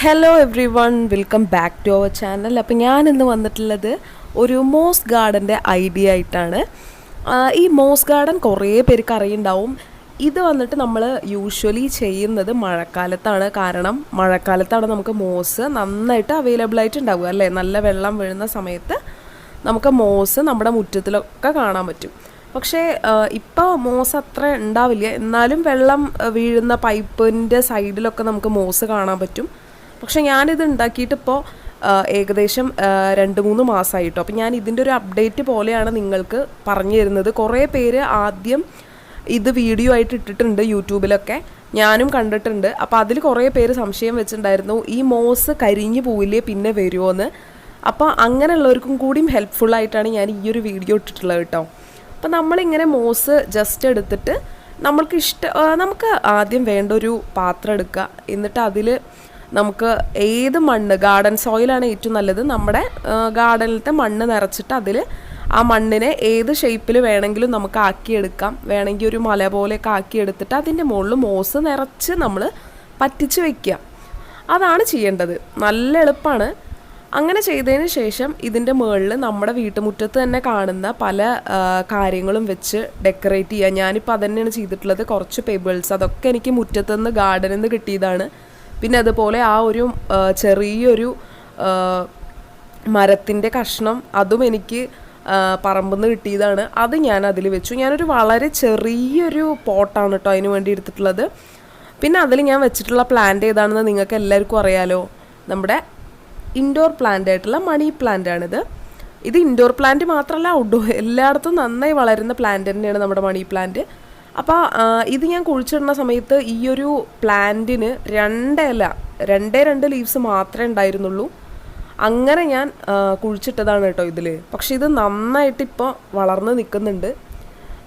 Hello everyone, welcome back to our channel. അപ്പോൾ ഞാൻ ഇന്ന് വന്നിട്ടുള്ളത് ഒരു മോസ് ഗാർഡൻ്റെ ഐഡിയ ആയിട്ടാണ്. ഈ മോസ് ഗാർഡൻ കുറേ പേർക്ക് അറിയുണ്ടാവും. ഇത് വന്നിട്ട് നമ്മൾ യൂഷ്വലി ചെയ്യുന്നത് മഴക്കാലത്താണ്. കാരണം മഴക്കാലത്താണ് നമുക്ക് മോസ് നന്നായിട്ട് അവൈലബിൾ ആയിട്ട് ഉണ്ടാവുക അല്ലേ. നല്ല വെള്ളം വീഴുന്ന സമയത്ത് നമുക്ക് മോസ് നമ്മുടെ മുറ്റത്തിലൊക്കെ കാണാൻ പറ്റും. പക്ഷേ ഇപ്പോൾ മോസ് അത്ര ഉണ്ടാവില്ല. എന്നാലും വെള്ളം വീഴുന്ന പൈപ്പിൻ്റെ സൈഡിലൊക്കെ നമുക്ക് മോസ് കാണാൻ പറ്റും. പക്ഷെ ഞാനിത് ഉണ്ടാക്കിയിട്ടിപ്പോൾ ഏകദേശം 2-3 മാസമായിട്ടോ. അപ്പോൾ ഞാൻ ഇതിൻ്റെ ഒരു അപ്ഡേറ്റ് പോലെയാണ് നിങ്ങൾക്ക് പറഞ്ഞു തരുന്നത്. കുറേ പേര് ആദ്യം ഇത് വീഡിയോ ആയിട്ട് ഇട്ടിട്ടുണ്ട് യൂട്യൂബിലൊക്കെ, ഞാനും കണ്ടിട്ടുണ്ട്. അപ്പോൾ അതിൽ കുറേ പേര് സംശയം വെച്ചിട്ടുണ്ടായിരുന്നു, ഈ മോസ് കരിഞ്ഞു പോവില്ലേ പിന്നെ വരുമോ എന്ന്. അപ്പോൾ അങ്ങനെയുള്ളവർക്കും കൂടിയും ഹെൽപ്ഫുള്ളായിട്ടാണ് ഞാൻ ഈ ഒരു വീഡിയോ ഇട്ടിട്ടുള്ളത് കേട്ടോ. അപ്പോൾ നമ്മളിങ്ങനെ മോസ് ജസ്റ്റ് എടുത്തിട്ട് നമുക്ക് ആദ്യം വേണ്ട ഒരു പാത്രം എടുക്കുക. എന്നിട്ട് അതിൽ നമുക്ക് ഏത് മണ്ണ്, ഗാർഡൻ സോയിലാണ് ഏറ്റവും നല്ലത്. നമ്മുടെ ഗാർഡനിലത്തെ മണ്ണ് നിറച്ചിട്ട് അതിൽ ആ മണ്ണിനെ ഏത് ഷേപ്പിൽ വേണമെങ്കിലും നമുക്ക് ആക്കിയെടുക്കാം. വേണമെങ്കിൽ ഒരു മല പോലെയൊക്കെ ആക്കിയെടുത്തിട്ട് അതിൻ്റെ മുകളിൽ മോസ് നിറച്ച് നമ്മൾ പറ്റിച്ച് വയ്ക്കുക. അതാണ് ചെയ്യേണ്ടത്. നല്ല എളുപ്പമാണ്. അങ്ങനെ ചെയ്തതിന് ശേഷം ഇതിൻ്റെ മുകളിൽ നമ്മുടെ വീട്ടുമുറ്റത്ത് തന്നെ കാണുന്ന പല കാര്യങ്ങളും വെച്ച് ഡെക്കറേറ്റ് ചെയ്യുക. ഞാനിപ്പോൾ അതന്നെയാണ് ചെയ്തിട്ടുള്ളത്. കുറച്ച് പെബിൾസ്, അതൊക്കെ എനിക്ക് മുറ്റത്തുനിന്ന് ഗാർഡനിൽ നിന്ന് കിട്ടിയതാണ്. പിന്നെ അതുപോലെ ആ ഒരു ചെറിയൊരു മരത്തിൻ്റെ കഷ്ണം, അതും എനിക്ക് പറമ്പിൽ നിന്ന് കിട്ടിയതാണ്. അത് ഞാൻ അതിൽ വെച്ചു. ഞാനൊരു വളരെ ചെറിയൊരു പോട്ടാണ് കേട്ടോ അതിന് വേണ്ടി എടുത്തിട്ടുള്ളത്. പിന്നെ അതിൽ ഞാൻ വെച്ചിട്ടുള്ള പ്ലാന്റ് ഏതാണെന്ന് നിങ്ങൾക്ക് എല്ലാവർക്കും അറിയാലോ. നമ്മുടെ ഇൻഡോർ പ്ലാന്റ് ആയിട്ടുള്ള മണി പ്ലാന്റാണിത്. ഇത് ഇൻഡോർ പ്ലാന്റ് മാത്രമല്ല, ഔട്ട്ഡോർ എല്ലായിടത്തും നന്നായി വളരുന്ന പ്ലാന്റ് തന്നെയാണ് നമ്മുടെ മണി പ്ലാന്റ്. അപ്പോൾ ഇത് ഞാൻ കുഴിച്ചിടുന്ന സമയത്ത് ഈ ഒരു പ്ലാന്റിന് 2 ലീവ്സ് മാത്രമേ ഉണ്ടായിരുന്നുള്ളൂ. അങ്ങനെ ഞാൻ കുഴിച്ചിട്ടതാണ് കേട്ടോ ഇതിൽ. പക്ഷെ ഇത് നന്നായിട്ട് ഇപ്പോൾ വളർന്ന് നിൽക്കുന്നുണ്ട്.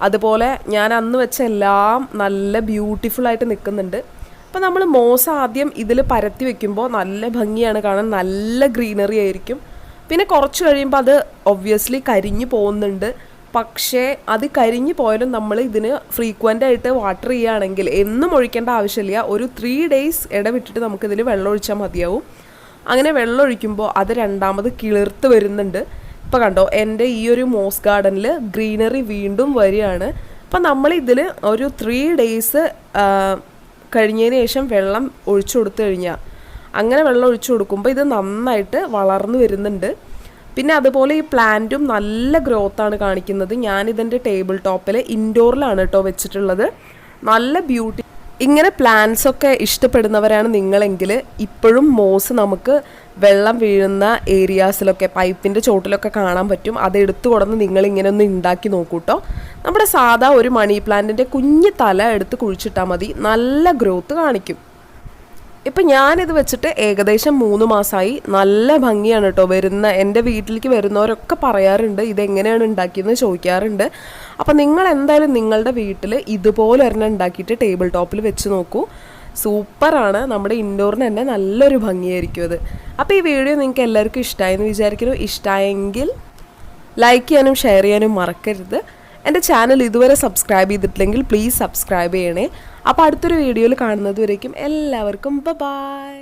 അതുപോലെ ഞാൻ അന്ന് വെച്ച എല്ലാം നല്ല ബ്യൂട്ടിഫുള്ളായിട്ട് നിൽക്കുന്നുണ്ട്. അപ്പോൾ നമ്മൾ മോസ് ആദ്യം ഇതിൽ പരത്തി വെക്കുമ്പോൾ നല്ല ഭംഗിയാണ് കാണാൻ, നല്ല ഗ്രീനറി ആയിരിക്കും. പിന്നെ കുറച്ച് കഴിയുമ്പോൾ അത് ഒബ്വിയസ്ലി കരിഞ്ഞു പോകുന്നുണ്ട്. പക്ഷേ അത് കരിഞ്ഞു പോയാലും നമ്മൾ ഇതിന് ഫ്രീക്വൻ്റായിട്ട് വാട്ടർ ചെയ്യുകയാണെങ്കിൽ എന്നും ഒഴിക്കേണ്ട ആവശ്യമില്ല. ഒരു 3 days ഇടവിട്ടിട്ട് നമുക്കിതിൽ വെള്ളം ഒഴിച്ചാൽ മതിയാവും. അങ്ങനെ വെള്ളം ഒഴിക്കുമ്പോൾ അത് രണ്ടാമത് കിളിർത്ത് വരുന്നുണ്ട്. ഇപ്പോൾ കണ്ടോ, എൻ്റെ ഈ ഒരു മോസ് ഗാർഡനിൽ ഗ്രീനറി വീണ്ടും വരികയാണ്. അപ്പം നമ്മളിതിൽ ഒരു 3 days കഴിഞ്ഞതിന് ശേഷം വെള്ളം ഒഴിച്ചു കൊടുത്തു കഴിഞ്ഞാൽ, അങ്ങനെ വെള്ളം ഒഴിച്ചു കൊടുക്കുമ്പോൾ ഇത് നന്നായിട്ട് വളർന്നു വരുന്നുണ്ട്. പിന്നെ അതുപോലെ ഈ പ്ലാന്റും നല്ല ഗ്രോത്താണ് കാണിക്കുന്നത്. ഞാനിതിൻ്റെ ടേബിൾ ടോപ്പിൽ ഇൻഡോറിലാണ് കേട്ടോ വെച്ചിട്ടുള്ളത്. നല്ല ബ്യൂട്ടി. ഇങ്ങനെ പ്ലാന്റ്സൊക്കെ ഇഷ്ടപ്പെടുന്നവരാണ് നിങ്ങളെങ്കിൽ ഇപ്പോഴും മോസ് നമുക്ക് വെള്ളം വീഴുന്ന ഏരിയാസിലൊക്കെ പൈപ്പിൻ്റെ ചോട്ടിലൊക്കെ കാണാൻ പറ്റും. അത് എടുത്തു കൊടുന്ന് നിങ്ങളിങ്ങനെ ഒന്ന് ഉണ്ടാക്കി നോക്കൂ കേട്ടോ. നമ്മുടെ സാധാ ഒരു മണി പ്ലാന്റിൻ്റെ കുഞ്ഞ് തല എടുത്ത് കുഴിച്ചിട്ടാൽ മതി, നല്ല ഗ്രോത്ത് കാണിക്കും. ഇപ്പം ഞാനിത് വെച്ചിട്ട് ഏകദേശം 3 മാസമായി. നല്ല ഭംഗിയാണ് കേട്ടോ. എൻ്റെ വീട്ടിലേക്ക് വരുന്നവരൊക്കെ പറയാറുണ്ട് ഇതെങ്ങനെയാണ് ഉണ്ടാക്കിയെന്ന് ചോദിക്കാറുണ്ട്. അപ്പം നിങ്ങൾ എന്തായാലും നിങ്ങളുടെ വീട്ടിൽ ഇതുപോലെ ഒരെണ്ണം ഉണ്ടാക്കിയിട്ട് ടേബിൾ ടോപ്പിൽ വെച്ച് നോക്കൂ. സൂപ്പറാണ്. നമ്മുടെ ഇൻഡോറിന് തന്നെ നല്ലൊരു ഭംഗിയായിരിക്കും അത്. അപ്പോൾ ഈ വീഡിയോ നിങ്ങൾക്ക് എല്ലാവർക്കും ഇഷ്ടമായെന്ന് വിചാരിക്കുന്നു. ഇഷ്ടമായെങ്കിൽ ലൈക്ക് ചെയ്യാനും ഷെയർ ചെയ്യാനും മറക്കരുത്. എൻ്റെ ചാനൽ ഇതുവരെ സബ്സ്ക്രൈബ് ചെയ്തിട്ടില്ലെങ്കിൽ പ്ലീസ് സബ്സ്ക്രൈബ് ചെയ്യണേ. അപ്പോൾ അടുത്തൊരു വീഡിയോയിൽ കാണുന്നത് വരേക്കും എല്ലാവർക്കും ബൈ.